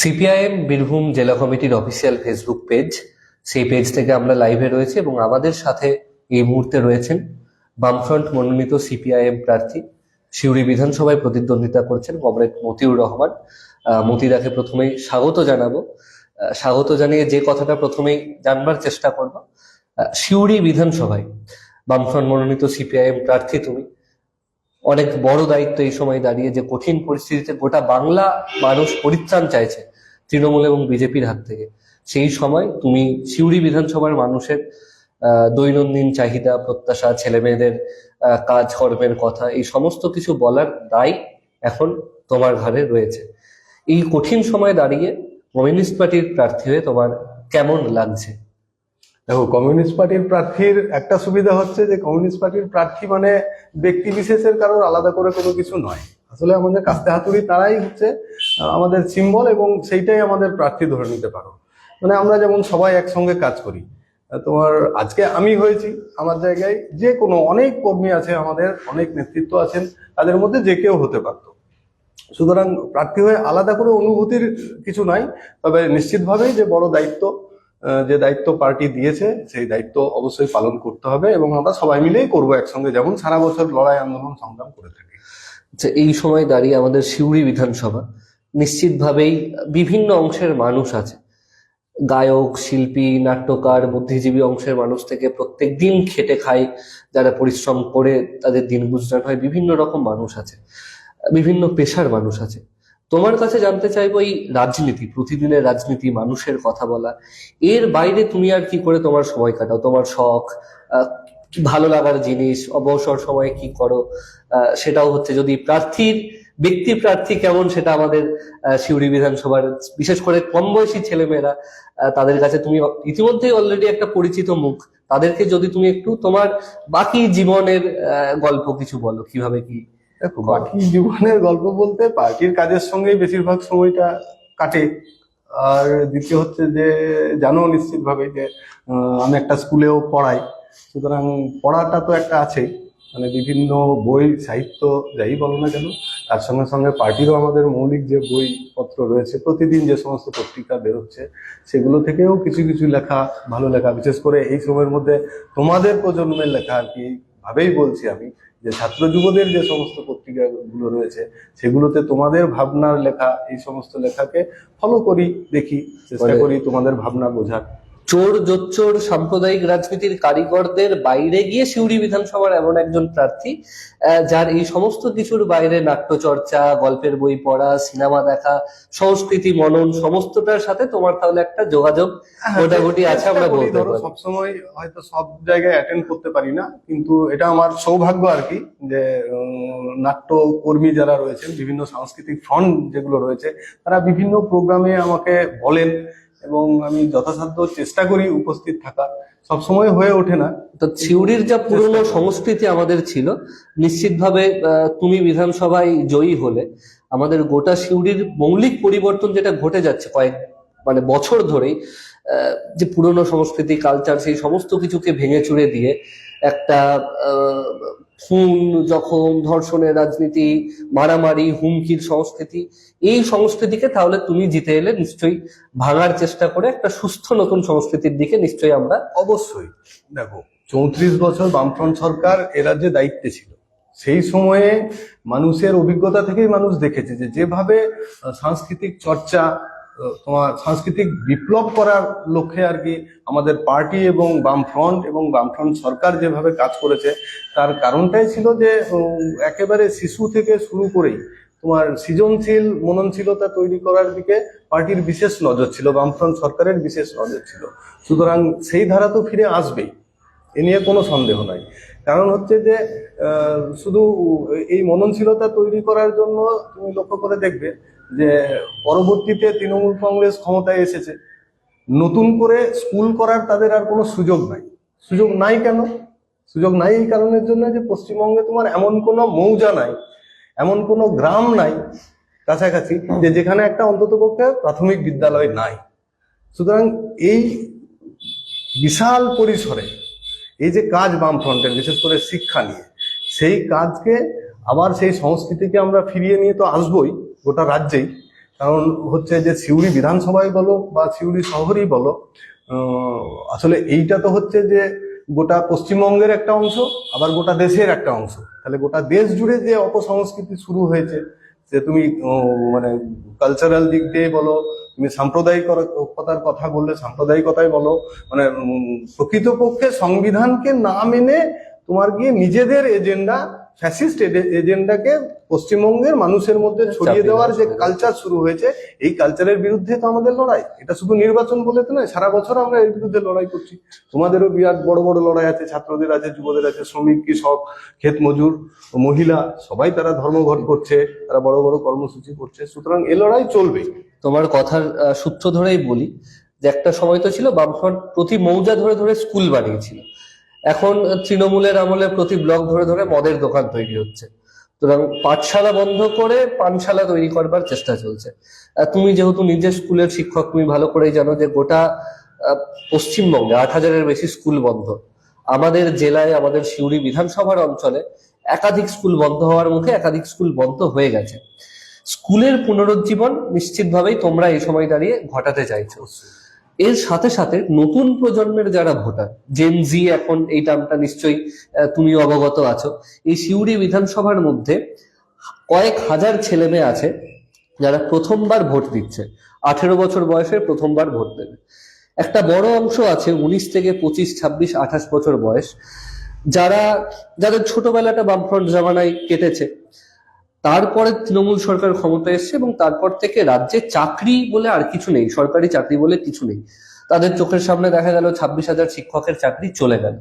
CPIM Birbhum জেলা কমিটির official Facebook page, সেই পেজ থেকে আমরা লাইভে রয়েছে এবং আমাদের সাথে এই মুহূর্তে রয়েছেন বামফ্রন্ট মনোনীত সিপিআইএম প্রার্থী, সিউড়ি বিধানসভায় প্রতিদ্বন্দ্বিতা করছেন কমরেড মতিউর রহমান। মতিদাকে প্রথমেই স্বাগত জানাবো। স্বাগত জানিয়ে যে কথাটা প্রথমেই জানবার চেষ্টা করব, সিউড়ি বিধানসভায় বামফ্রন্ট মনোনীত সিপিআইএম প্রার্থী তুমি, অনেক বড় দায়িত্ব এই সময় দাঁড়িয়ে, যে কঠিন পরিস্থিতিতে গোটা বাংলা মানুষ পরিত্রাণ চাইছে তৃণমূল এবং বিজেপির হাত থেকে। সেই সময় তুমি সিউড়ি বিধানসভার মানুষের দৈনন্দিন চাহিদা, প্রত্যাশা, ছেলে মেয়েদের কাজকর্মের কথা, এই সমস্ত কিছু বলার দায় এখন তোমার ঘাড়ে রয়েছে। এই কঠিন সময় দাঁড়িয়ে কমিউনিস্ট পার্টির প্রার্থী হয়ে তোমার কেমন লাগছে? দেখো, কমিউনিস্ট পার্টির প্রার্থীর একটা সুবিধা হচ্ছে যে কমিউনিস্ট পার্টির প্রার্থী মানে ব্যক্তি বিশেষের কারোর আলাদা করে কোনো কিছু নয়। আসলে আমাদের কাস্তে হাতুড়ি তারাই হচ্ছে আমাদের সিম্বল, এবং সেইটাই আমাদের প্রার্থী ধরে নিতে পারো। মানে আমরা যেমন সবাই একসঙ্গে কাজ করি, তোমার আজকে আমি হয়েছি, আমার জায়গায় যে কোনো অনেক কর্মী আছে, আমাদের অনেক নেতৃত্ব আছেন, তাদের মধ্যে যে কেউ হতে পারতো। সুতরাং প্রার্থী হয়ে আলাদা করে অনুভূতির কিছু নাই, তবে নিশ্চিতভাবেই যে বড় দায়িত্ব, যে দায়িত্ব পার্টি দিয়েছে সেই দায়িত্ব অবশ্যই পালন করতে হবে, এবং আমরা সবাই মিলেই করবো একসঙ্গে, যেমন সারা বছর লড়াই আন্দোলন সংগ্রাম করে থাকি। আচ্ছা, এই সময় দাঁড়িয়ে আমাদের সিউড়ি বিধানসভা নিশ্চিতভাবেই বিভিন্ন অংশের মানুষ আছে, গায়ক, শিল্পী, নাট্যকার, বুদ্ধিজীবী অংশের মানুষ থেকে প্রত্যেক দিন খেটে খায়, যারা পরিশ্রম করে তাদের দিন গুজরান হয়, বিভিন্ন রকম মানুষ আছে, বিভিন্ন পেশার মানুষ আছে। তোমার কাছে জানতে চাইবো, এই রাজনীতি, প্রতিদিনের রাজনীতি, মানুষের কথা বলা, এর বাইরে তুমি আর কি করে তোমার সময় কাটাও? তোমার শখ, ভালো লাগার জিনিস, অবসর সময়ে কি করো? সেটাও হচ্ছে, যদি ব্যক্তি প্রার্থী কেমন সেটা আমাদের সিউড়ি বিধানসভার বিশেষ করে কম বয়সী ছেলেমেয়েরা, তাদের কাছে তুমি ইতিমধ্যেই অলরেডি একটা পরিচিত মুখ, তাদেরকে যদি তুমি একটু তোমার বাকি জীবনের গল্প কিছু বলো, কিভাবে কি। দেখো, বাকি জীবনের গল্প বলতে পার্টির কাজের সঙ্গেই বেশিরভাগ সময়টা কাটে। আর দ্বিতীয় হচ্ছে যে জানো নিশ্চিতভাবে যে আমি একটা স্কুলেও পড়াই, সুতরাং পড়াটা তো একটা আছেই। মানে বিভিন্ন বই, সাহিত্য যাই বলো না কেন, তার সঙ্গে সঙ্গে পার্টিরও আমাদের মৌলিক যে বইপত্র রয়েছে, প্রতিদিন যে সমস্ত পত্রিকা বেরোচ্ছে, সেগুলো থেকেও কিছু কিছু লেখা, ভালো লেখা, বিশেষ করে এই সময়ের মধ্যে তোমাদের প্রজন্মের লেখা আর কি ভাবেই বলছি আমি, যে ছাত্র যুবদের যে সমস্ত পত্রিকাগুলো রয়েছে, সেগুলোতে তোমাদের ভাবনার লেখা, এই সমস্ত লেখাকে ফলো করি, দেখি, চেষ্টা করি তোমাদের ভাবনা বোঝার। চোর জোচ্চোর সাম্প্রদায়িক রাজনীতির কারিগরদের বাইরে গিয়ে সিউড়ি বিধানসভার এমন একজন প্রার্থী, যার এই সমস্ত কিছুর বাইরে নাট্যচর্চা, গল্পের বই পড়া, সিনেমা দেখা, সংস্কৃতি মনন, সমস্তটার সাথে তোমার তাহলে একটা যোগাযোগ মোটামুটি আছে, আমরা বলতে পারি। সবসময় হয়তো সব জায়গায় অ্যাটেন্ড করতে পারি না, কিন্তু এটা আমার সৌভাগ্য আর কি, যে নাট্যকর্মী যারা রয়েছেন, বিভিন্ন সাংস্কৃতিক ফ্রন্ট যেগুলো রয়েছে, তারা বিভিন্ন প্রোগ্রামে আমাকে বলেন, এবং আমি যথাসাধ্য চেষ্টা করি উপস্থিত থাকা। সবসময় হয়ে ওঠে না। তো সিউড়ির যা পুরনো সংস্কৃতি আমাদের ছিল, নিশ্চিতভাবে তুমি বিধানসভায় জয়ী হলে আমাদের গোটা সিউড়ির মৌলিক পরিবর্তন যেটা ঘটে যাচ্ছে মানে বছর ধরেই, যে পুরনো সংস্কৃতি, কালচার, সেই সমস্ত কিছুকে ভেঙে চুরে দিয়ে একটা খুন, জখম, ধর্ষণের রাজনীতি, মারামারি, হুমকির সংস্কৃতি, এই সংস্কৃতিকে তাহলে তুমি জিতে এলে নিশ্চয়ই ভাঙার চেষ্টা করে একটা সুস্থ নতুন সংস্কৃতির দিকে নিশ্চয়ই আমরা। অবশ্যই। দেখো, 34 বছর বামফ্রন্ট সরকার এ রাজ্যে দায়িত্বে ছিল। সেই সময়ে মানুষের অভিজ্ঞতা থেকেই মানুষ দেখেছে যে যেভাবে সাংস্কৃতিক চর্চা, তোমার সাংস্কৃতিক বিপ্লব করার লক্ষ্যে আর কি আমাদের পার্টি এবং বামফ্রন্ট সরকার যেভাবে কাজ করেছে, তার কারণটাই ছিল যে একেবারে শিশু থেকে শুরু করেই তোমার সৃজনশীল মননশীলতা তৈরি করার দিকে পার্টির বিশেষ নজর ছিল, বামফ্রন্ট সরকারের বিশেষ নজর ছিল। সুতরাং সেই ধারা তো ফিরে আসবেই, এ নিয়ে কোনো সন্দেহ নাই। কারণ হচ্ছে যে শুধু এই মননশীলতা তৈরি করার জন্য তুমি লক্ষ্য করে দেখবে যে পরবর্তীতে তৃণমূল কংগ্রেস ক্ষমতায় এসেছে, নতুন করে স্কুল করার তাদের আর কোনো সুযোগ নাই। সুযোগ নাই কেন? সুযোগ নাই এই কারণের জন্য যে পশ্চিমবঙ্গে তোমার এমন কোনো মৌজা নাই, এমন কোনো গ্রাম নাই কাছাকাছি যে যেখানে একটা অন্ততপক্ষে প্রাথমিক বিদ্যালয় নাই। সুতরাং এই বিশাল পরিসরে এই যে কাজ বামফ্রন্টের, বিশেষ করে শিক্ষা নিয়ে, সেই কাজকে আবার সেই সংস্কৃতিকে আমরা ফিরিয়ে নিয়ে তো আসবোই গোটা রাজ্যেই, কারণ হচ্ছে যে সিউড়ি বিধানসভায় বলো বা সিউড়ি শহরই বলো, আসলে এইটা তো হচ্ছে যে গোটা পশ্চিমবঙ্গের একটা অংশ, আবার গোটা দেশের একটা অংশ। তাহলে গোটা দেশ জুড়ে যে অপসংস্কৃতি শুরু হয়েছে, যে তুমি মানে কালচারাল দিক দিয়ে বলো, তুমি সাম্প্রদায়িকতার কথা বললে সাম্প্রদায়িকতায় বলো, মানে প্রকৃতপক্ষে সংবিধানকে না মেনে তোমার গিয়ে নিজেদের এজেন্ডা, ফ্যাসিস্ট এজেন্ডাকে পশ্চিমবঙ্গের মানুষের মধ্যে ছড়িয়ে দেওয়ার যে কালচার শুরু হয়েছে, এই কালচারের বিরুদ্ধে তো আমাদের লড়াই। এটা শুধু নির্বাচন বলে তো নয়, সারা বছর আমরা এর বিরুদ্ধে লড়াই করছি। তোমাদেরও বিরাট বড় বড় লড়াই আছে, ছাত্রদের আছে, যুবদের আছে, শ্রমিক, কৃষক, ক্ষেত মজুর, মহিলা, সবাই তারা ধর্মঘট করছে, তারা বড় বড় কর্মসূচি করছে। সুতরাং এ লড়াই চলবে। তোমার কথার সূত্র ধরেই বলি যে একটা সময় তো ছিল বামফ্রন্ট প্রতি মৌজা ধরে ধরে স্কুল বানিয়েছিল, এখন তৃণমূলের আমলে প্রতি ব্লক ধরে ধরে মদের দোকান তৈরি হচ্ছে। সুতরাং পাঠশালা বন্ধ করে পানশালা তৈরি করবার চেষ্টা চলছে। তুমি যেহেতু নিজের স্কুলের শিক্ষক, তুমি ভালো করেই জানো যে গোটা পশ্চিমবঙ্গে 8,000-এর বেশি স্কুল বন্ধ। আমাদের জেলায়, আমাদের সিউড়ি বিধানসভার অঞ্চলে একাধিক স্কুল বন্ধ হওয়ার মুখে, একাধিক স্কুল বন্ধ হয়ে গেছে। স্কুলের পুনরুজ্জীবন নিশ্চিতভাবেই তোমরা এই সময় দাঁড়িয়ে ঘটাতে চাইছো। এর সাথে সাথে নতুন প্রজন্মের যারা ভোটার, জেন জি, এখন এই টার্মটা নিশ্চয়ই তুমি অবগত আছো, এই সিউড়ি বিধানসভার মধ্যে কয়েক হাজার ছেলে মেয়ে আছে যারা প্রথমবার ভোট দিচ্ছে, 18 বছর বয়সে প্রথমবার ভোট দেবে। একটা বড় অংশ আছে 19 থেকে 25, 26, 28 বছর বয়স, যাদের ছোটবেলাটা বামফ্রন্ট জামানায় কেটেছে। তারপরে তৃণমূল সরকার ক্ষমতায় এসছে এবং তারপর থেকে রাজ্যে চাকরি বলে আর কিছু নেই, সরকারি চাকরি বলে কিছু নেই। তাদের চোখের সামনে দেখা গেল 26,000 শিক্ষকের চাকরি চলে গেল।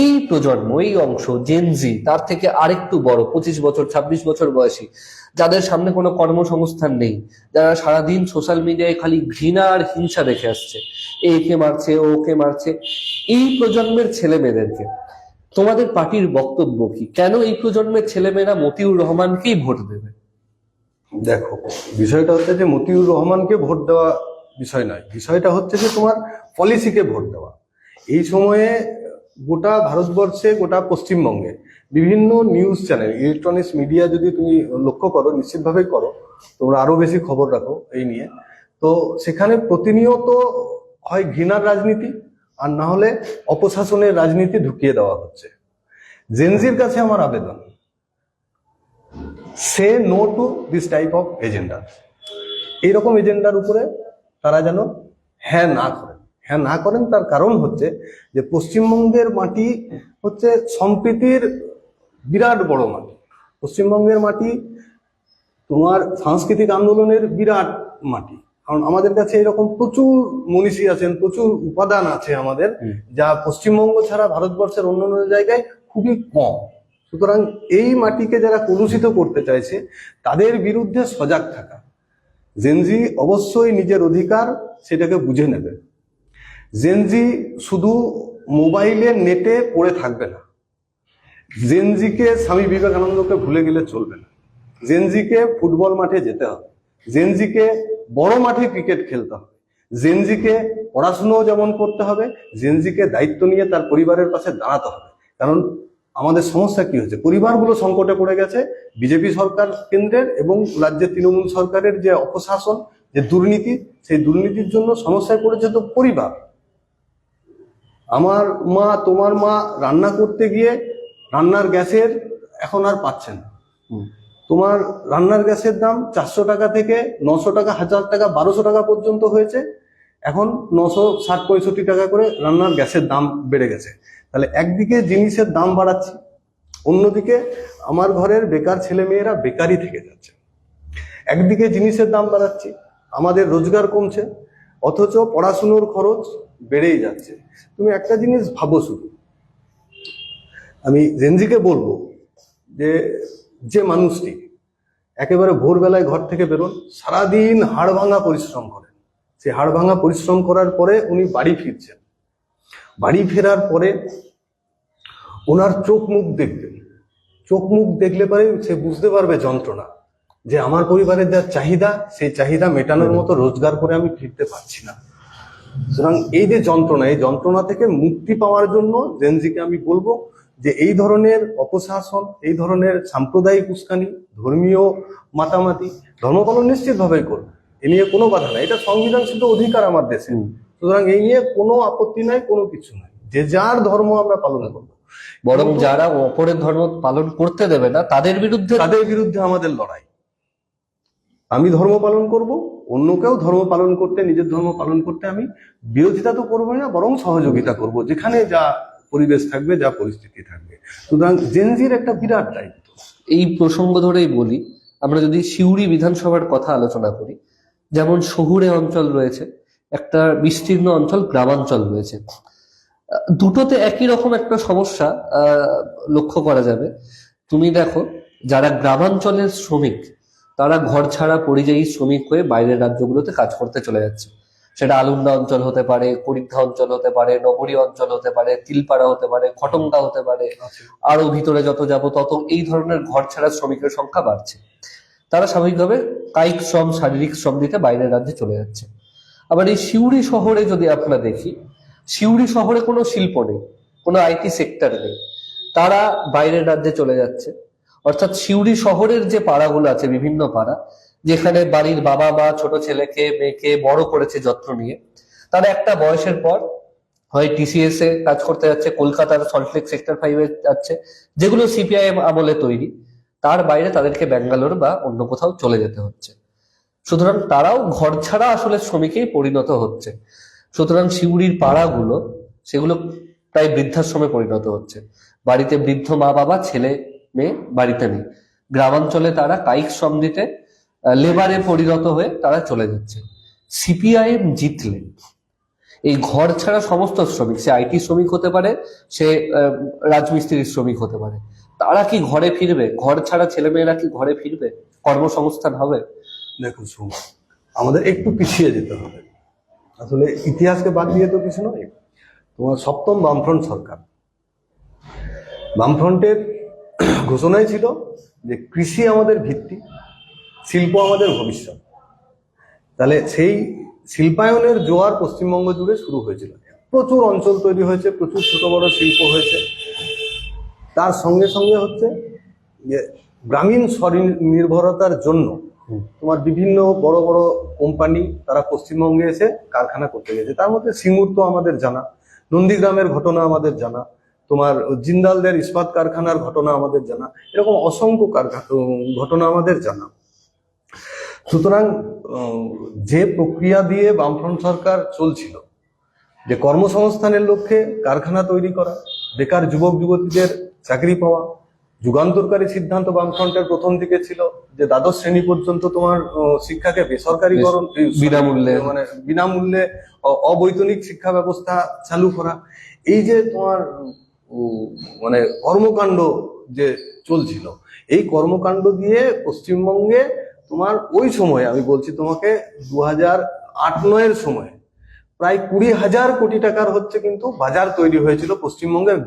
এই প্রজন্ম, এই অংশ জেনজি, তার থেকে আরেকটু বড় 25 বছর 26 বছর বয়সী, যাদের সামনে কোনো কর্মসংস্থান নেই, যারা সারাদিন সোশ্যাল মিডিয়ায় খালি ঘৃণা আর হিংসা দেখে আসছে, একে মারছে ওকে মারছে, এই প্রজন্মের ছেলে মেয়েদেরকে তোমাদের পার্টির বক্তব্য কি? কেন এই প্রজন্মের ছেলেমেয়েরা মতিউর রহমানকেই ভোট দেবে? দেখো, বিষয়টা হচ্ছে যে মতিউর রহমানকে ভোট দেওয়া বিষয় নয়, বিষয়টা হচ্ছে যে তোমার পলিসিকে ভোট দেওয়া। এই সময়ে গোটা ভারতবর্ষে, গোটা পশ্চিমবঙ্গে বিভিন্ন নিউজ চ্যানেল, ইলেকট্রনিক্স মিডিয়া যদি তুমি লক্ষ্য করো, নিশ্চিতভাবেই করো, তোমরা আরো বেশি খবর রাখো এই নিয়ে, তো সেখানে প্রতিনিয়ত হয় ঘৃণার রাজনীতি, আর না হলে অপশাসনের রাজনীতি ঢুকিয়ে দেওয়া হচ্ছে। জেনজির কাছে আমার আবেদন, say no to this type of agenda. এইরকম এজেন্ডার উপরে তারা যেন হ্যাঁ না করেন। তার কারণ হচ্ছে যে পশ্চিমবঙ্গের মাটি হচ্ছে সম্প্রীতির বিরাট বড় মাটি। পশ্চিমবঙ্গের মাটি তোমার সাংস্কৃতিক আন্দোলনের বিরাট মাটি, কারণ আমাদের কাছে এরকম প্রচুর মনীষী আছেন, প্রচুর উপাদান আছে আমাদের, যা পশ্চিমবঙ্গ ছাড়া ভারতবর্ষের অন্যান্য জায়গায় খুবই কম। সুতরাং এই মাটিকে যারা কলুষিত করতে চাইছে তাদের বিরুদ্ধে সজাগ থাকা। জেনজি অবশ্যই নিজের অধিকার সেটাকে বুঝে নেবে। জেনজি শুধু মোবাইলে নেটে পড়ে থাকবে না। জেনজিকে স্বামী বিবেকানন্দকে ভুলে গেলে চলবে না। জেনজিকে ফুটবল মাঠে যেতে হবে, জেনজিকে বড় মাঠে ক্রিকেট খেলতে হবে, জেনজিকে পড়াশুনোও যেমন করতে হবে, জেনজিকে দায়িত্ব নিয়ে তার পরিবারের পাশে দাঁড়াতে হবে। কারণ আমাদের সমস্যা কি হচ্ছে, পরিবারগুলো সংকটে পড়ে গেছে। বিজেপি সরকার কেন্দ্রের এবং রাজ্যের তৃণমূল সরকারের যে অপশাসন, যে দুর্নীতি, সেই দুর্নীতির জন্য সমস্যায় পড়েছে তো পরিবার। আমার মা, তোমার মা রান্না করতে গিয়ে রান্নার গ্যাসের এখন আর পাচ্ছে না। তোমার রান্নার গ্যাসের দাম 400 টাকা থেকে 900 টাকা, 1000 টাকা, 1200 টাকা পর্যন্ত হয়েছে। এখন 960-65 টাকা করে রান্নার গ্যাসের দাম বেড়ে গেছে। তাহলে একদিকে জিনিসের দাম বাড়াচ্ছি, অন্যদিকে আমার ঘরের বেকার ছেলে মেয়েরা বেকারই থেকে যাচ্ছে। একদিকে জিনিসের দাম বাড়াচ্ছি, আমাদের রোজগার কমছে, অথচ পড়াশুনোর খরচ বেড়েই যাচ্ছে। তুমি একটা জিনিস ভাবো, শুধু আমি জেনজিকে বলবো যে মানুষটি একেবারে ভোরবেলায় ঘর থেকে বেরোন, সারাদিন হাড় ভাঙা পরিশ্রম করেন, সেই হাড় ভাঙা পরিশ্রম করার পরে উনি বাড়ি ফিরছেন, বাড়ি ফেরার পরে ওনার চোখ মুখ দেখবেন, চোখ মুখ দেখলে পরে সে বুঝতে পারবে যন্ত্রণা, যে আমার পরিবারের যা চাহিদা, সেই চাহিদা মেটানোর মতো রোজগার করে আমি ফিরতে পারছি না। সুতরাং এই যে যন্ত্রণা, এই যন্ত্রণা থেকে মুক্তি পাওয়ার জন্য জেনজিকে আমি বলবো যে এই ধরনের অপশাসন, এই ধরনের সাম্প্রদায়িক উস্কানি, ধর্মীয় মাতামাতি, ধর্ম পালন নিশ্চিত ভাবেই করবে, এ নিয়ে কোনো কথা নাই, এটা সংবিধানসিদ্ধ অধিকার আমার দেশে। সুতরাং এই নিয়ে কোনো আপত্তি নাই, কোনো কিছু নাই, যে যার ধর্ম আমরা পালন করবো। বরং যারা অপরের ধর্ম পালন করতে দেবে না তাদের বিরুদ্ধে আমাদের লড়াই। আমি ধর্ম পালন করব, অন্যকেও ধর্ম পালন করতে, নিজের ধর্ম পালন করতে আমি বিরোধিতা তো করবো না, বরং সহযোগিতা করব, যেখানে যা পরিবেশ থাকবে, যা পরিস্থিতি থাকবে। সুতরাং জেনজির একটা বিরাট দায়িত্ব। এই প্রসঙ্গ ধরেই বলি, আমরা যদি সিউড়ি বিধানসভার কথা আলোচনা করি, যেমন শহুরে অঞ্চল রয়েছে, একটা বিস্তীর্ণ অঞ্চল গ্রামাঞ্চল রয়েছে, দুটোতে একই রকম একটা সমস্যা লক্ষ্য করা যাবে। তুমি দেখো, যারা গ্রামাঞ্চলের শ্রমিক তারা ঘর ছাড়া পরিযায়ী শ্রমিক হয়ে বাইরের রাজ্যগুলোতে কাজ করতে চলে যাচ্ছে। সেটা আলুন্দা অঞ্চল হতে পারে, করিদ্ধা অঞ্চল হতে পারে, নগরী অঞ্চল হতে পারে, তিলপাড়া হতে পারে, খটমদা হতে পারে, আরো ভিতরে যত যাব তত এই ধরনের ঘর ছাড়া শ্রমিকের সংখ্যা বাড়ছে। তারা স্বাভাবিকভাবে কায়িক শ্রম, শারীরিক শ্রম দিতে বাইরের রাজ্যে চলে যাচ্ছে। আবার এই সিউড়ি শহরে যদি আমরা দেখি, সিউড়ি শহরে কোনো শিল্প নেই, কোনো আইটি সেক্টর নেই, তারা বাইরের রাজ্যে চলে যাচ্ছে। অর্থাৎ সিউড়ি শহরের যে পাড়াগুলো আছে, বিভিন্ন পাড়া যেখানে বাড়ির বাবা মা ছোট ছেলেকে মেয়েকে বড় করেছে যত্ন নিয়ে, তারা একটা বয়সের পর হয় টিসিএস এ কাজ করতে যাচ্ছে, কলকাতার সল্টলেক সেক্টর 5-এ যাচ্ছে, যেগুলো সিপিআইএম আমলে তৈরি। তার বাইরে তাদেরকে ব্যাঙ্গালোর বা অন্য কোথাও চলে যেতে হচ্ছে। সুতরাং তারাও ঘর ছাড়া আসলে শ্রমিকেই পরিণত হচ্ছে। সুতরাং সিউড়ির পাড়াগুলো, সেগুলো প্রায় বৃদ্ধাশ্রমে পরিণত হচ্ছে। বাড়িতে বৃদ্ধ মা বাবা, ছেলে মেয়ে বাড়িতে নেই। গ্রামাঞ্চলে তারা কায়িক শ্রম দিতে লেবারে পরিণত হয়ে তারা চলে যাচ্ছে। সিপিআইএম জিতলে এই ঘর ছাড়া সমস্ত শ্রমিক, সে আইটি শ্রমিক হতে পারে, সে রাজমিস্ত্রির শ্রমিক হতে পারে, তারা কি ঘরে ফিরবে? ঘর ছাড়া ছেলেমেয়েরা কি ঘরে ফিরবে? কর্মসংস্থান হবে? দেখো শুন, আমাদের একটু পিছিয়ে যেতে হবে। আসলে ইতিহাসকে বাদ দিয়ে তো কিছু নয়। তোমার সপ্তম বামফ্রন্ট সরকার, বামফ্রন্টের ঘোষণাই ছিল যে কৃষি আমাদের ভিত্তি, শিল্প আমাদের ভবিষ্যৎ। তাহলে সেই শিল্পায়নের জোয়ার পশ্চিমবঙ্গ জুড়ে শুরু হয়েছিল, প্রচুর অঞ্চল তৈরি হয়েছে, প্রচুর ছোট বড় শিল্প হয়েছে। তার সঙ্গে সঙ্গে হচ্ছে যে গ্রামীণ স্বনির্ভরতার জন্য তোমার বিভিন্ন বড় বড় কোম্পানি তারা পশ্চিমবঙ্গে এসে কারখানা করতে গেছে। তার মধ্যে সিঙ্গুর তো আমাদের জানা, নন্দীগ্রামের ঘটনা আমাদের জানা, তোমার জিন্দালদের ইস্পাত কারখানার ঘটনা আমাদের জানা, এরকম অসংখ্য ঘটনা আমাদের জানা। সুতরাং যে প্রক্রিয়া দিয়ে বামফ্রন্ট সরকার চলছিল, যে কর্মসংস্থানের লক্ষ্যে কারখানা তৈরি করা, বেকার যুবক যুবতীদের চাকরি পাওয়া, যুগান্তরকারী সিদ্ধান্ত বামফ্রন্টের প্রথম দিকে ছিল যে দ্বাদশ শ্রেণী পর্যন্ত তোমার শিক্ষাকে বেসরকারীকরণ, বিনামূল্যে অবৈতনিক শিক্ষা ব্যবস্থা চালু করা। এই যে তোমার মানে কর্মকাণ্ড যে চলছিল, এই কর্মকাণ্ড দিয়ে পশ্চিমবঙ্গে তোমার ওই সময়, আমি বলছি তোমাকে 2008-9 সময়ে প্রায় 20,000 কোটি টাকার হচ্ছে কিন্তু বাজার তৈরি হয়েছিল পশ্চিমবঙ্গের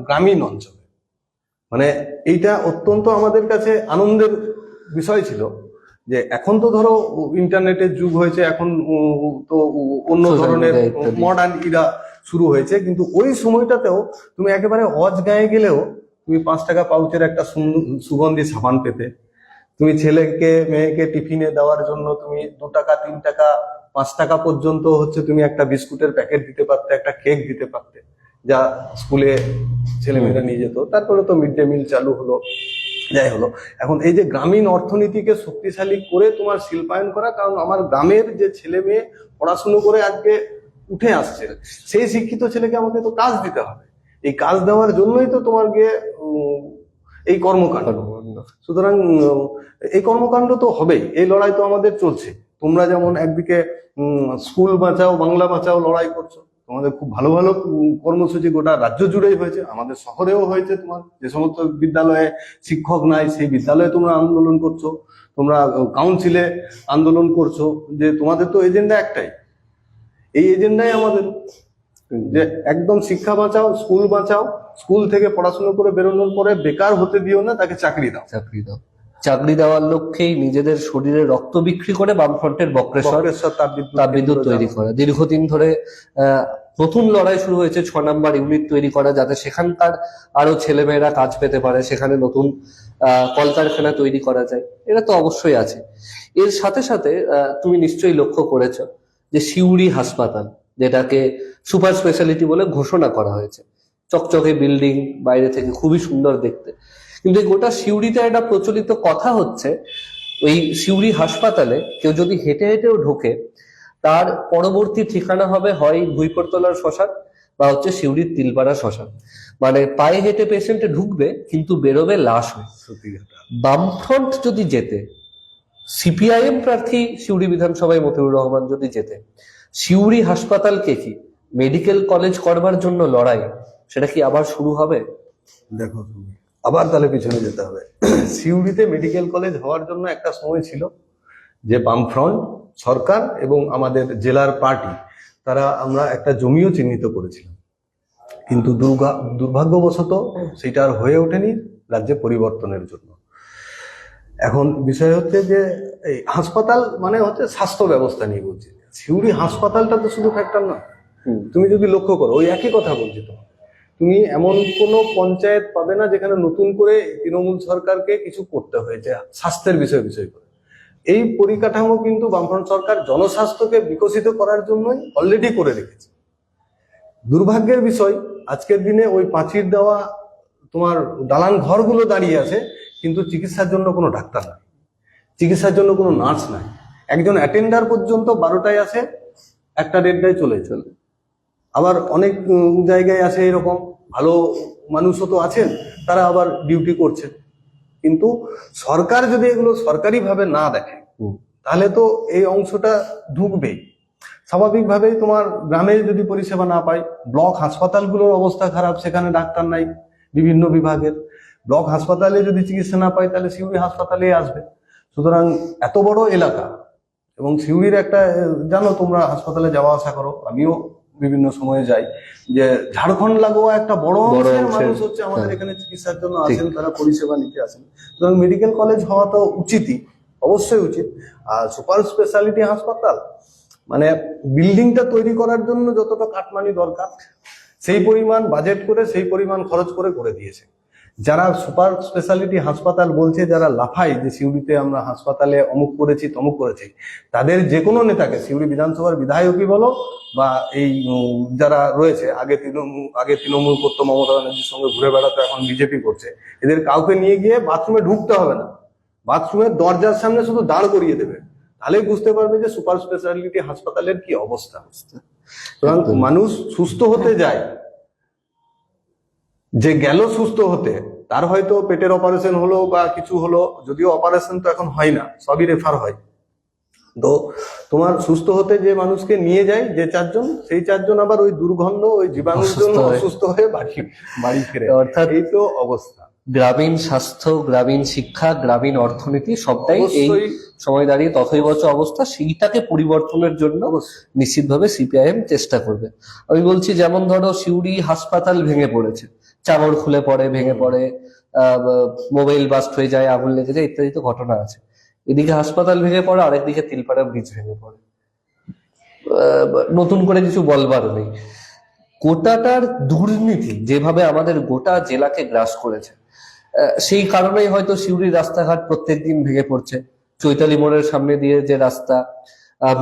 গ্রামীণ অঞ্চলে। মানে এইটা অত্যন্ত আমাদের কাছে আনন্দের বিষয় ছিল যে এখন তো ধরো ইন্টারনেটের যুগ হয়েছে, এখন তো অন্য ধরনের মডার্ন ইরা শুরু হয়েছে, কিন্তু ওই সময়টাতেও তুমি একেবারে অজগাঁয়ে গেলেও তুমি 5 টাকা পাউচের একটা সুগন্ধি সাবান পেতে, তুমি ছেলেকে মেয়েকে টিফিনে দেওয়ার জন্য তুমি 2 টাকা 3 টাকা 5 টাকা পর্যন্ত হচ্ছে তুমি একটা বিস্কুটের প্যাকেট দিতে পারতে, একটা কেক দিতে পারতে, যা স্কুলে ছেলেমেয়েরা নিয়ে যেত। তারপরে তো মিড ডে মিল চালু হলো, যাই হলো। এখন এই যে গ্রামীণ অর্থনীতিকে শক্তিশালী করে তোমার শিল্পায়ন করা, কারণ আমার গ্রামের যে ছেলে মেয়ে পড়াশুনো করে আজকে উঠে আসছে, সেই শিক্ষিত ছেলেকে আমাকে তো কাজ দিতে হবে। এই কাজ দেওয়ার জন্যই তো তোমার গিয়ে এই কর্মকাণ্ড। সুতরাং এই কর্মকাণ্ড তো হবেই, এই লড়াই তো আমাদের চলছে। তোমরা যেমন একদিকে স্কুল বাঁচাও বাংলা বাঁচাও লড়াই করছো, তোমাদের খুব ভালো ভালো কর্মসূচি গোটা রাজ্য জুড়েই হয়েছে, আমাদের শহরেও হয়েছে। তোমার যে সমস্ত বিদ্যালয়ে শিক্ষক নাই, সেই বিদ্যালয়ে তোমরা আন্দোলন করছো, তোমরা কাউন্সিলে আন্দোলন করছো, যে তোমাদের তো এজেন্ডা একটাই, এই এজেন্ডাই আমাদের, যে একদম শিক্ষা বাঁচাও, স্কুল বাঁচাও, স্কুল থেকে পড়াশোনা করে বেরোনোর পরে বেকার হতে দিও না, তাকে চাকরি দাও। চাকরি দেওয়ার লক্ষ্যেই নিজেদের শরীরে রক্ত বিক্রি করে বামফ্রন্টের বক্রেশ্বর বক্রেশ্বর তাপবিদ্যুৎ তৈরি করা। দীর্ঘদিন ধরে নতুন লড়াই শুরু হয়েছে 6 নম্বর ইউনিট তৈরি করা, যাতে সেখানকার আরো ছেলেমেয়েরা কাজ পেতে পারে, সেখানে নতুন কলকারখানা তৈরি করা যায়। এটা তো অবশ্যই আছে। এর সাথে সাথে তুমি নিশ্চয়ই লক্ষ্য করেছো যে সিউড়ি হাসপাতাল, যেটাকে সুপার স্পেশালিটি বলে ঘোষণা করা হয়েছে, চকচকে বিল্ডিং, বাইরে থেকে খুবই সুন্দর দেখতে, কিন্তু এই গোটা সিউড়িতে একটা প্রচলিত কথা হচ্ছে ওই সিউড়ি হাসপাতালে কেউ যদি হেঁটে হেঁটেও ঢোকে, তার পরবর্তী ঠিকানা হবে হয় ভুইপরতলার শ্মশান বা হচ্ছে সিউড়ির তিলপাড়া শ্মশান। মানে পায়ে হেঁটে পেশেন্টে ঢুকবে কিন্তু বেরোবে লাশ হয়ে। বামফ্রন্ট যদি যেতে, সিপিআইএম প্রার্থী সিউড়ি বিধানসভায় মতিউর রহমান যদি যেতে, সিউড়ি হাসপাতালকে কি মেডিকেল কলেজ করবার জন্য লড়াই, সেটা কি আবার শুরু হবে? দেখো তুমি আবার তাহলে পিছনে যেতে হবে। সিউড়িতে মেডিকেল কলেজ হওয়ার জন্য একটা সময় ছিল যে বামফ্রন্ট সরকার এবং আমাদের জেলার পার্টি তারা আমরা একটা জমিও চিহ্নিত করেছিলাম, কিন্তু দুর্ভাগ্যবশত সেটা আর হয়ে ওঠেনি রাজ্যে পরিবর্তনের জন্য। এখন বিষয় হচ্ছে যে এই হাসপাতাল মানে হচ্ছে স্বাস্থ্য ব্যবস্থা নিয়ে বলছি। সিউড়ি হাসপাতালটা তো শুধু ফ্যাক্টর না, তুমি যদি লক্ষ্য করো ওই একই কথা বলছি। তো তুমি এমন কোনো পঞ্চায়েত পাবে না যেখানে নতুন করে তৃণমূল সরকারকে কিছু করতে হয়েছে স্বাস্থ্যের বিষয় করে। এই পরিকাঠামো কিন্তু বামফ্রন্ট সরকার জনস্বাস্থ্যকে বিকশিত করার জন্যই অলরেডি করে রেখেছে। দুর্ভাগ্যের বিষয় আজকের দিনে ওই পাঁচির দেওয়া তোমার দালান ঘরগুলো দাঁড়িয়ে আছে, কিন্তু চিকিৎসার জন্য কোনো ডাক্তার নাই, চিকিৎসার জন্য কোনো নার্স নাই। একজন অ্যাটেন্ডার পর্যন্ত 12টায় আসে, 1টা-1:30টায় চলে। আবার অনেক জায়গায় আছে এরকম ভালো মানুষও তো আছেন, তারা আবার ডিউটি করছেন। কিন্তু সরকার যদি এগুলো সরকারিভাবে না দেখে তাহলে তো এই অংশটা ঢুকবেই। স্বাভাবিকভাবেই তোমার গ্রামে যদি পরিষেবা না পায়, ব্লক হাসপাতালগুলোর অবস্থা খারাপ, সেখানে ডাক্তার নাই বিভিন্ন বিভাগের। ব্লক হাসপাতালে যদি চিকিৎসা না পায় তাহলে সিউড়ি হাসপাতালে আসবে। সুতরাং এত বড় এলাকা, এবং সিউড়ির একটা জানো তোমরা হাসপাতালে যাওয়া আসা করো, আমিও বিভিন্ন সময়ে যাই, যে ঝাড়খণ্ড লাগোয়া একটা বড় অংশের মানুষ হচ্ছে আমাদের এখানে চিকিৎসার জন্য আসেন, তারা পরিষেবা নিতে আসেন। সুতরাং মেডিকেল কলেজ হওয়া তো উচিতই, অবশ্যই উচিত। আর সুপার স্পেশালিটি হাসপাতাল মানে বিল্ডিংটা তৈরি করার জন্য যতটা কাটমানি দরকার সেই পরিমাণ বাজেট করে, সেই পরিমাণ খরচ করে দিয়েছে। যারা সুপার স্পেশালিটি হাসপাতাল বলছে, যারা লাফায় যে সিউড়িতে আমরা হাসপাতালে অমুক করেছি তমুক করেছি, তাদের যে কোনো নেতাকে, সিউড়ি বিধানসভার বিধায়কই বলো বা এই যারা রয়েছে, আগে তৃণমূল করতো, মমতা ব্যানার্জির সঙ্গে ঘুরে বেড়াতো, এখন বিজেপি করছে, এদের কাউকে নিয়ে গিয়ে বাথরুমে ঢুকতে হবে না, বাথরুমের দরজার সামনে শুধু দাঁড় করিয়ে দেবে, তাহলেই বুঝতে পারবে যে সুপার স্পেশালিটি হাসপাতালের কি অবস্থা। সুতরাং মানুষ সুস্থ হতে যায়, যে গেল সুস্থ হতে, তার হয়তো পেটের অপারেশন হলো বা কিছু হলো, যদিও অপারেশন তো এখন হয় না, সবই রেফার হয়। তো তোমার সুস্থ হতে যে মানুষকে নিয়ে যায় যে 4জন, সেই 4জন আবার ওই দুর্গন্ধ, ওই জীবাণুর জন্য অসুস্থ হয়ে বাড়ি ফিরে। অর্থাৎ এই তো অবস্থা। গ্রামীণ স্বাস্থ্য, গ্রামীণ শিক্ষা, গ্রামীণ অর্থনীতি সবটাই এই সময় দাঁড়িয়ে তথৈবচ অবস্থা। সেইটাকে পরিবর্তনের জন্য নিশ্চিতভাবে সিপিআইএম চেষ্টা করবে। আমি বলছি, যেমন ধরো সিউড়ি হাসপাতাল ভেঙে পড়েছে, চাঙড় খুলে পড়ে, ভেঙে পড়ে, মোবাইল বাস্ট হয়ে যায়, আগুন লেগে যায়, ইত্যাদি তো ঘটনা আছে। এদিকে হাসপাতাল ভেঙে পড়ে, আরেকদিকে তিলপাড়া ব্রিজ ভেঙে পড়ে। নতুন করে কিছু বলবার নেই। গোটাটার দুর্নীতি যেভাবে আমাদের গোটা জেলাকে গ্রাস করেছে, সেই কারণেই হয়তো সিউড়ির রাস্তাঘাট প্রত্যেকদিন ভেঙে পড়ছে। চৈতালি মোড়ের সামনে দিয়ে যে রাস্তা,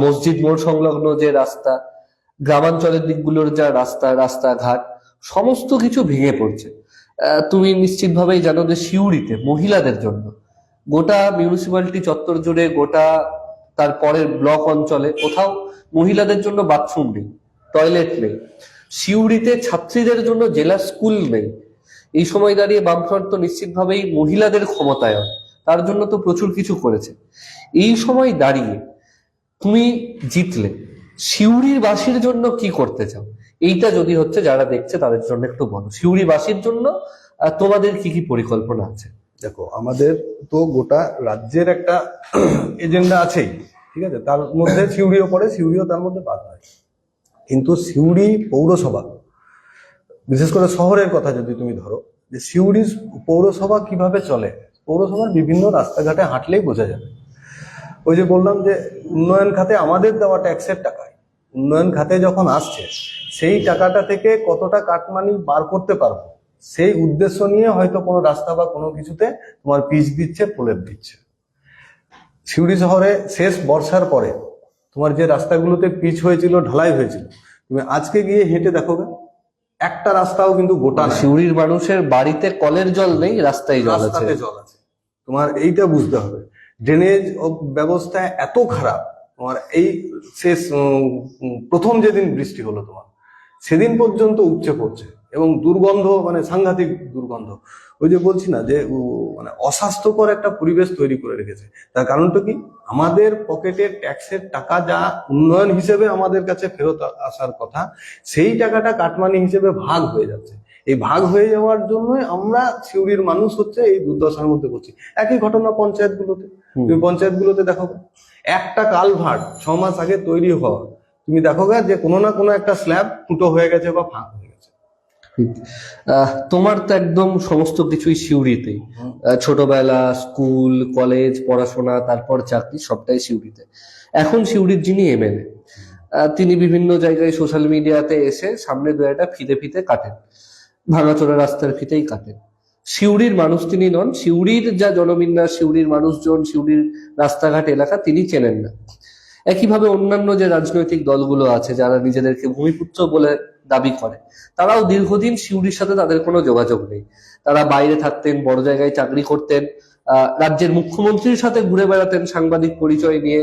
মসজিদ মোড় সংলগ্ন যে রাস্তা, গ্রামাঞ্চলের দিকগুলোর যা রাস্তাঘাট, সমস্ত কিছু ভেঙে পড়ছে। তুমি নিশ্চিতভাবেই জানো যে সিউড়িতে মহিলাদের জন্য গোটা মিউনিসিপ্যালিটি চত্বর জুড়ে, গোটা তারপরের ব্লক অঞ্চলে কোথাও মহিলাদের জন্য বাথরুম নেই, টয়লেট নেই। সিউড়িতে ছাত্রীদের জন্য জেলা স্কুল নেই। এই সময় দাঁড়িয়ে বামফ্রন্ট তো নিশ্চিতভাবেই মহিলাদের ক্ষমতায়ন, তার জন্য তো প্রচুর কিছু করেছে। এই সময় দাঁড়িয়ে তুমি জিতলে সিউড়ির বাসীর জন্য কি করতে চাও? এইটা যদি হচ্ছে যারা দেখছে তাদের জন্য একটু বলো, সিউড়ি বাসীর জন্য তোমাদের কি কি পরিকল্পনা আছে? দেখো, আমাদের তো গোটা রাজ্যের একটা এজেন্ডা আছেই, ঠিক আছে, তার মধ্যে সিউড়িও পড়ে, সিউড়িও তার মধ্যে বাদ হয়। কিন্তু সিউড়ি পৌরসভা, বিশেষ করে শহরের কথা যদি তুমি ধরো, যে সিউড়ি পৌরসভা কিভাবে চলে, পৌরসভার বিভিন্ন রাস্তাঘাটে হাঁটলেই বোঝা যাবে। ওই যে বললাম যে উন্নয়ন খাতে আমাদের দেওয়া ট্যাক্সের টাকায় উন্নয়ন খাতে যখন আসছে, সেই টাকাটা থেকে কতটা কাটমানি বার করতে পারবো সেই উদ্দেশ্য নিয়ে হয়তো কোনো রাস্তা বা কোনো কিছুতে তোমার পিচ দিচ্ছে, প্রলেপ দিচ্ছে। সিউড়ি শহরে শেষ বর্ষার পরে তোমার যে রাস্তাগুলোতে পিচ হয়েছিল, ঢালাই হয়েছিল, তুমি আজকে গিয়ে হেঁটে দেখো গা, একটা রাস্তাও কিন্তু গোটা নাই। সিউড়ির মানুষের বাড়িতে কলের জল নেই, রাস্তায় জল আছে। রাস্তাতে জল আছে। তোমার এইটা বুঝতে হবে, ড্রেনেজ ব্যবস্থা এত খারাপ। তোমার এই শেষ প্রথম যেদিন বৃষ্টি হলো তোমার, সেদিন পর্যন্ত উপচে পড়ছে এবং দুর্গন্ধ, মানে সাংঘাতিক দুর্গন্ধ। ওই যে বলছি না যে মানে অস্বাস্থ্যকর একটা পরিবেশ তৈরি করে রেখেছে। তার কারণটা কি, আমাদের পকেটের ট্যাক্সের টাকা যা উন্নয়ন হিসেবে আমাদের কাছে ফেরত আসার কথা, সেই টাকাটা কাটমানি হিসেবে ভাগ হয়ে যাচ্ছে। এই ভাগ হয়ে যাওয়ার জন্যই আমরা সিউড়ির মানুষ হচ্ছে এই দুর্দশার মধ্যে পড়ছি। একই ঘটনা পঞ্চায়েতগুলোতে, তুমি পঞ্চায়েতগুলোতে দেখো একটা কালভার্ট 6 মাস আগে তৈরি হওয়া, তুমি দেখো যে কোনো না কোনো একটা স্ল্যাব ফুটো হয়ে গেছে বা ফাঁক হয়ে গেছে। তোমার তো একদম সমস্ত কিছুই সিউড়িতেই, ছোটবেলা, স্কুল, কলেজ, পড়াশোনা, তারপর চাকরি, সবটাই সিউড়িতে। এখন সিউড়ির যিনি এমএলএ, তিনি বিভিন্ন জায়গায় সোশ্যাল মিডিয়াতে এসে সামনে দু একটা ফিতে ফিতে কাটেন, ভাঙাচোরা রাস্তার ফিতেই কাটেন। সিউড়ির মানুষ তিনি নন, সিউড়ির যা জনবিন্যাস, সিউড়ির মানুষজন, সিউড়ির রাস্তাঘাট এলাকা তিনি চেনেন না। একইভাবে অন্যান্য যে রাজনৈতিক দলগুলো আছে যারা নিজেদেরকে ভূমিপুত্র বলে দাবি করে, তারাও দীর্ঘদিন সিউড়ির সাথে তাদের কোনো যোগাযোগ নেই। তারা বাইরে থাকতেন, বড় জায়গায় চাকরি করতেন, রাজ্যের মুখ্যমন্ত্রীর সাথে ঘুরে বেড়াতেন সাংবাদিক পরিচয় নিয়ে,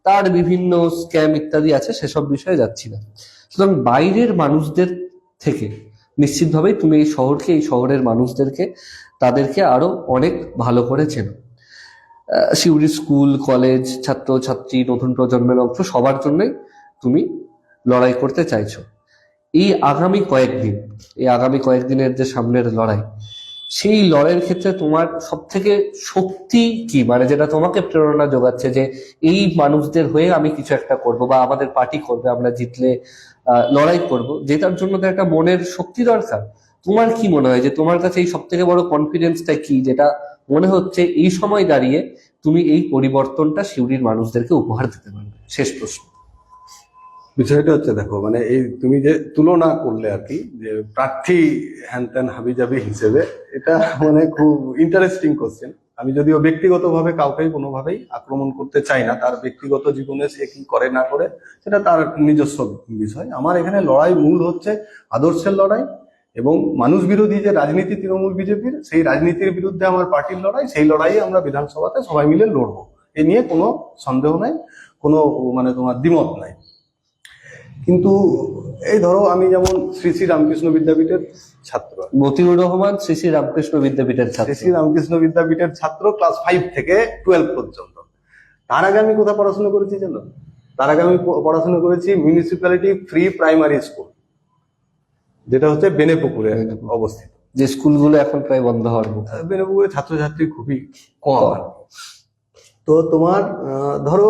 তার বিভিন্ন স্ক্যাম ইত্যাদি আছে, সেসব বিষয়ে যাচ্ছি না। সুতরাং বাইরের মানুষদের থেকে নিশ্চিতভাবেই তুমি এই শহরকে, এই শহরের মানুষদেরকে, তাদেরকে আরো অনেক ভালো করে চেনো। সিউড়ি স্কুল, কলেজ, ছাত্র ছাত্রী, নতুন প্রজন্মের অংশ সবার জন্যই তুমি লড়াই করতে চাইছো। এই আগামী কয়েকদিনের যে সামনের লড়াই, সেই লড়াইয়ের ক্ষেত্রে তোমার সব থেকে শক্তি কি, মানে যেটা তোমাকে প্রেরণা যোগাচ্ছে যে এই মানুষদের হয়ে আমি কিছু একটা করব, বা আমাদের পার্টি করবে, আমরা জিতলে লড়াই করব, যেটার জন্য তো একটা মনের শক্তি দরকার। তোমার কি মনে হয় যে তোমার কাছে এই সব থেকে বড় কনফিডেন্সটা কি, যেটা মনে হচ্ছে এই সময় দাঁড়িয়ে তুমি এই পরিবর্তনটা সিউড়ির মানুষদেরকে উপহার দিতে পারবে? শেষ প্রশ্ন। বিষয়টা হচ্ছে, দেখো মানে এই তুমি যে তুলনা করলে আর কি, যে প্রার্থী হ্যান ত্যান হাবিজাবি হিসেবে, এটা মানে খুব ইন্টারেস্টিং কোশ্চেন। আমি যদিও ব্যক্তিগতভাবে কাউকেই কোনোভাবেই আক্রমণ করতে চাই না, তার ব্যক্তিগত জীবনে সে কি করে না করে সেটা তার নিজস্ব বিষয়। আমার এখানে লড়াই মূল হচ্ছে আদর্শের লড়াই এবং মানুষ বিরোধী যে রাজনীতি তৃণমূল বিজেপির, সেই রাজনীতির বিরুদ্ধে আমার পার্টির লড়াই। সেই লড়াইয়ে আমরা বিধানসভাতে সবাই মিলে লড়বো, এ নিয়ে কোনো সন্দেহ নাই, কোনো মানে তোমার দ্বিমত নাই। কিন্তু এই ধরো আমি যেমন শ্রী শ্রী রামকৃষ্ণ বিদ্যাপীঠের ছাত্র, মতিউর রহমান শ্রী শ্রী রামকৃষ্ণ বিদ্যাপীঠের ছাত্র। শ্রী শ্রী রামকৃষ্ণ বিদ্যাপীঠের ছাত্র, ক্লাস 5 থেকে 12 পর্যন্ত। তার আগে আমি কোথায় পড়াশোনা করেছি জানো? তার আগে আমি পড়াশোনা করেছি মিউনিসিপ্যালিটি ফ্রি প্রাইমারি স্কুল, যেটা হচ্ছে বেনেপুকুরে অবস্থিত। যে স্কুলগুলো এখন প্রায় বন্ধ হওয়ার মতো। বেনেপুকুরে ছাত্রছাত্রী খুবই কম। তো তোমার ধরো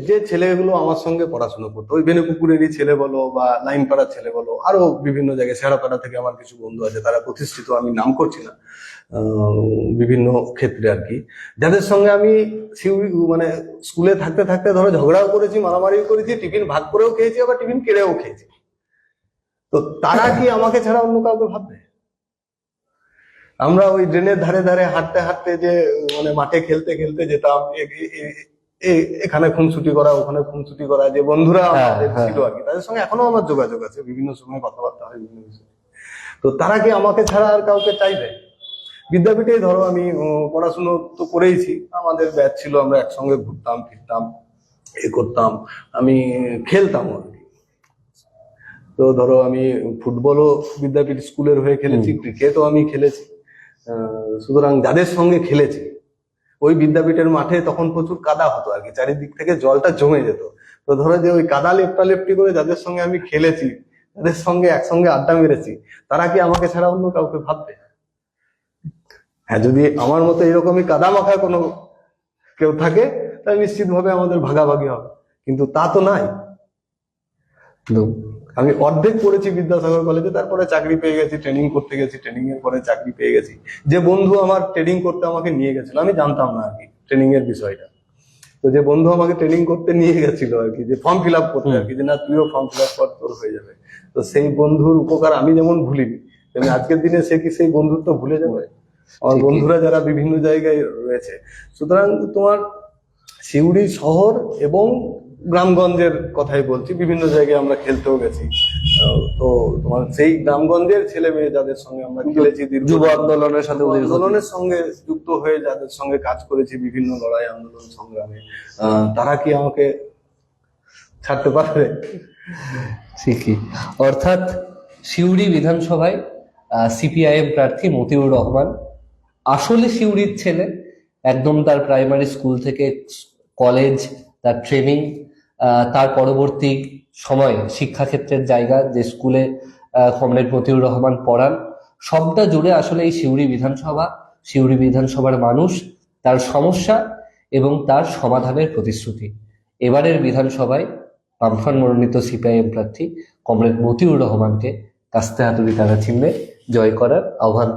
যে ছেলেগুলো আমার সঙ্গে পড়াশোনা করতো, ওই বেনেপুকুরেরই ছেলে বলো বা লাইনপাড়ার ছেলে বলো, আরো বিভিন্ন জায়গায়, শেরাপাড়া থেকে আমার কিছু বন্ধু আছে, তারা প্রতিষ্ঠিত, আমি নাম করছি না, বিভিন্ন ক্ষেত্রে আর কি, যাদের সঙ্গে আমি মানে স্কুলে থাকতে থাকতে ধরো ঝগড়াও করেছি, মারামারিও করেছি, টিফিন ভাগ করেও খেয়েছি, আবার টিফিন কেড়েও খেয়েছি। তো তারা কি আমাকে ছাড়া অন্য কাউকে ভাববে? আমরা ওই ড্রেনের ধারে ধারে হাঁটতে হাঁটতে যে মানে মাঠে খেলতে খেলতে যেতাম, এখানে খুনসুটি করা, ওখানে খুনসুটি করা, যে বন্ধুরা আমাদের ছিল আর কি, তাদের সঙ্গে এখনো আমার যোগাযোগ আছে, বিভিন্ন সময় কথাবার্তা হয় বিভিন্ন বিষয়ে। তো তারা কি আমাকে ছাড়া আর কাউকে চাইবে? বিদ্যাপীঠে ধরো আমি পড়াশুনো তো করেইছি, আমাদের ব্যাচ ছিল, আমরা একসঙ্গে ঘুরতাম ফিরতাম, করতাম, আমি খেলতাম আর কি। তো ধরো আমি ফুটবলও বিদ্যাপীঠ স্কুলের হয়ে খেলেছি, ক্রিকেটও আমি খেলেছি। সুতরাং যাদের সঙ্গে খেলেছি, ওই বিদ্যাপীঠের মাঠে তখন প্রচুর কাদা হতো আর কি, চারিদিক থেকে জলটা জমে যেত। তো ধরো যে ওই কাদা লেপটালেপটি করে যাদের সঙ্গে আমি খেলেছি, তাদের সঙ্গে একসঙ্গে আড্ডা মেরেছি, তারা কি আমাকে ছাড়া অন্য কাউকে ভাববে? হ্যাঁ, যদি আমার মতো এরকমই কাদা মাখায় কোনো কেউ থাকে, তাহলে নিশ্চিতভাবে আমাদের ভাগাভাগি হবে, কিন্তু তা তো নাই। একদম। আমি অর্ধেক পড়েছি বিদ্যাসাগর কলেজে, তারপরে চাকরি পেয়ে গেছি, ট্রেনিং করতে গেছি, ট্রেনিং এর পরে চাকরি পেয়ে গেছি। যে বন্ধু আমার ট্রেনিং করতে আমাকে নিয়ে গেছিল, আমি জানতাম না আর কি ট্রেনিং এর বিষয়টা। তো যে বন্ধু আমাকে ট্রেনিং করতে নিয়ে গেছিল আর কি, যে ফর্ম ফিল আপ করতে আর কি, যে না তুইও ফর্ম ফিল আপ কর, তোর হয়ে যাবে। তো সেই বন্ধুর উপকার আমি যেমন ভুলিনি, তেমনি আজকের দিনে সে কি সেই বন্ধুত্ব ভুলে যাবে? আমার ঠিকই। বন্ধুরা যারা বিভিন্ন জায়গায় রয়েছে, সুতরাং তোমার সিউড়ি শহর এবং গ্রামগঞ্জের কথাই বলছি, বিভিন্ন জায়গায় আমরা খেলতেও গেছি। তো তোমার সেই গ্রামগঞ্জের ছেলে মেয়ে যাদের সঙ্গে আমরা খেলেছি, যুব আন্দোলনের সাথে যুব দীর্ঘদিন। আন্দোলনের সঙ্গে যুক্ত হয়ে যাদের সঙ্গে কাজ করেছি বিভিন্ন লড়াই আন্দোলন সংগ্রামে, তারা কি আমাকে ছাড়তে পারবে? ঠিকই। অর্থাৎ সিউড়ি বিধানসভায় সিপিআইএম প্রার্থী মতিউর রহমান আসলে সিউড়ির ছেলে। একদম তার প্রাইমারি স্কুল থেকে কলেজ, তার ট্রেনিং, তার পরবর্তী সময় শিক্ষাক্ষেত্রের জায়গা, যে স্কুলে কমরেড মতিউর রহমান পড়ান, সবটা জুড়ে আসলে এই সিউড়ি বিধানসভা, সিউড়ি বিধানসভার মানুষ, তার সমস্যা এবং তার সমাধানের প্রতিশ্রুতি। এবারের বিধানসভায় বামফ্রন্ট মনোনীত সিপিআইএম প্রার্থী কমরেড মতিউর রহমানকে কাস্তে হাতুড়ি তারা চিহ্নে জয় করার আহ্বান